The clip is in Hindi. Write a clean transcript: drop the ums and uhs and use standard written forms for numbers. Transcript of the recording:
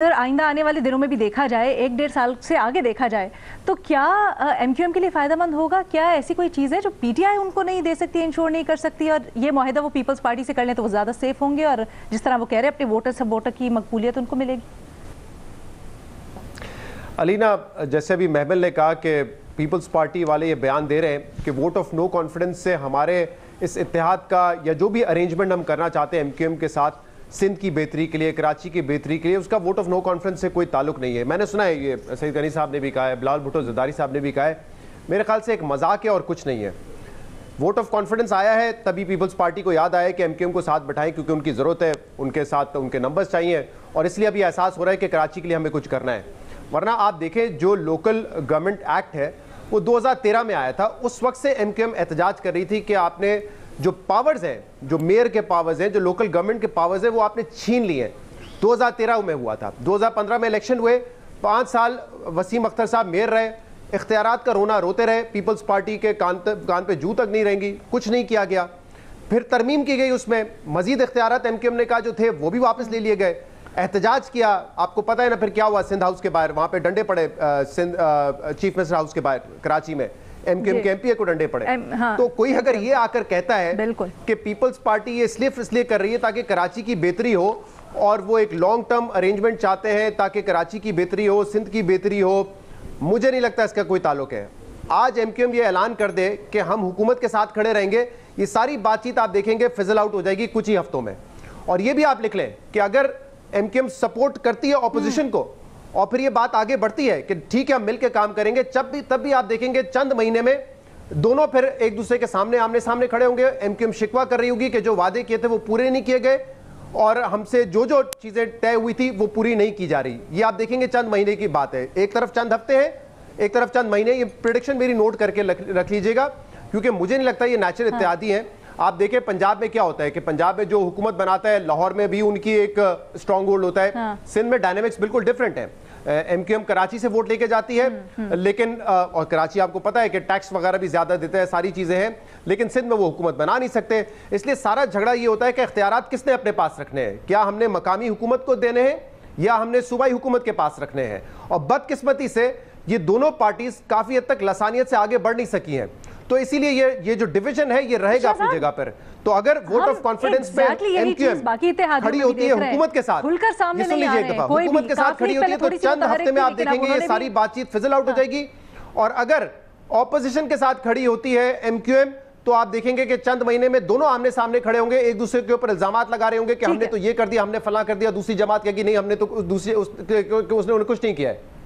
अगर आइंदा आने वाले दिनों में भी देखा जाए, 1-1.5 साल से आगे देखा जाए, तो क्या एमक्यूएम के लिए फायदेमंद होगा? क्या ऐसी कोई चीज़ है जो पीटीआई उनको नहीं दे सकती, इंश्योर नहीं कर सकती, और ये मुआहिदा वो पीपल्स पार्टी से कर लें तो वो ज़्यादा सेफ होंगे और जिस तरह वो कह रहे हैं अपने वोटर की मकबूलियत उनको मिलेगी? अलीना, जैसे अभी महबिल ने कहा कि पीपल्स पार्टी वाले ये बयान दे रहे हैं कि वोट ऑफ नो कॉन्फिडेंस से हमारे इस इत्तेहाद का या जो भी अरेंजमेंट हम करना चाहते हैं एमक्यूएम के साथ सिंध की बेहतरी के लिए, कराची की बेहतरी के लिए, उसका वोट ऑफ नो कॉन्फ्रेंस से कोई ताल्लुक नहीं है। मैंने सुना है, ये सईद गनी साहब ने भी कहा है, बिलावल भुट्टो ज़रदारी साहब ने भी कहा है, मेरे ख्याल से एक मजाक है और कुछ नहीं है। वोट ऑफ कॉन्फिडेंस आया है तभी पीपल्स पार्टी को याद आया कि एमक्यूएम को साथ बैठाएं क्योंकि उनकी ज़रूरत है, उनके साथ उनके नंबर्स चाहिए और इसलिए अभी एहसास हो रहा है कि कराची के लिए हमें कुछ करना है। वरना आप देखें जो लोकल गवर्नमेंट एक्ट है वो 2013 में आया था। उस वक्त से एमक्यूएम एहतजाज कर रही थी कि आपने जो पावर्स हैं, जो मेयर के पावर्स हैं, जो लोकल गवर्नमेंट के पावर्स हैं, वो आपने छीन लिए हैं। 2013 में हुआ था, 2015 में इलेक्शन हुए, 5 साल वसीम अख्तर साहब मेयर रहे, इख्तियारात का रोना रोते रहे, पीपल्स पार्टी के कान पे जू तक नहीं रहेंगी, कुछ नहीं किया गया। फिर तरमीम की गई, उसमें मजीद इख्तियारात एमक्यूएम ने कहा जो थे वो भी वापस ले लिए गए। एहतजाज किया, आपको पता है ना फिर क्या हुआ सिंध हाउस के बाहर, वहां पे डंडे पड़े, सिंध चीफ मिनिस्टर हाउस के बाहर कराची में एमक्यूएम के एमपी को डंडे पड़े। हाँ, तो कोई अगर ये आकर कहता है कि पीपल्स पार्टी ये सिर्फ इसलिए कर रही है ताकि कराची की बेहतरी हो और वो एक लॉन्ग टर्म अरेंजमेंट चाहते हैं ताकि कराची की बेहतरी हो, सिंध की बेहतरी हो, मुझे नहीं लगता इसका कोई ताल्लुक है। आज एमक्यूएम ये ऐलान कर दे कि हम हुकूमत के साथ खड़े रहेंगे, ये सारी बातचीत आप देखेंगे फिजल आउट हो जाएगी कुछ ही हफ्तों में। और ये भी आप लिख लें कि अगर एमक्यूएम सपोर्ट करती है ऑपोजिशन को और फिर ये बात आगे बढ़ती है कि ठीक है हम मिलकर काम करेंगे, तब भी आप देखेंगे चंद महीने में दोनों फिर एक दूसरे के सामने आमने सामने खड़े होंगे। एमक्यूएम शिकवा कर रही होगी कि जो वादे किए थे वो पूरे नहीं किए गए और हमसे जो जो चीजें तय हुई थी वो पूरी नहीं की जा रही। ये आप देखेंगे चंद महीने की बात है, एक तरफ चंद हफ्ते हैं, एक तरफ चंद महीने। ये प्रेडिक्शन मेरी नोट करके रख लीजिएगा क्योंकि मुझे नहीं लगता ये नेचुरल इत्तेहादी हैं। आप देखें पंजाब में क्या होता है कि पंजाब में जो हुकूमत बनाता है, लाहौर में भी उनकी एक स्ट्रॉन्ग होल्ड होता है। सिंध में डायनेमिक्स बिल्कुल डिफरेंट है। एमक्यूएम कराची से वोट लेके जाती है लेकिन और कराची आपको पता है कि टैक्स वगैरह भी ज्यादा देता है, सारी चीजें हैं, लेकिन सिंध में वो हुकूमत बना नहीं सकते। इसलिए सारा झगड़ा ये होता है कि इख्तियारात किसने अपने पास रखने हैं, क्या हमने मकामी हुकूमत को देने हैं या हमने सूबाई हुकूमत के पास रखने हैं। और बदकिस्मती से ये दोनों पार्टीज काफी हद तक लसानियत से आगे बढ़ नहीं सकी हैं, तो इसीलिए ये जो डिवीजन है ये रहेगा अपनी जगह पर। तो अगर वोट ऑफ कॉन्फिडेंस पे एमक्यूएम खड़ी होती है हुकूमत के साथ, ये सुन लीजिए एक दफा, हुकूमत के साथ खड़ी होती है तो चंद हफ्ते में आप देखेंगे ये सारी बातचीत फिजल आउट हो जाएगी। और अगर ऑपोजिशन के साथ खड़ी होती है एमक्यूएम तो आप देखेंगे कि चंद महीने में दोनों आमने सामने खड़े होंगे, एक दूसरे के ऊपर इल्जामात लगा रहे होंगे कि हमने तो ये कर दिया, हमने फलां कर दिया, दूसरी जमात कहेगी नहीं हमने तो दूसरी उसने कुछ नहीं किया है।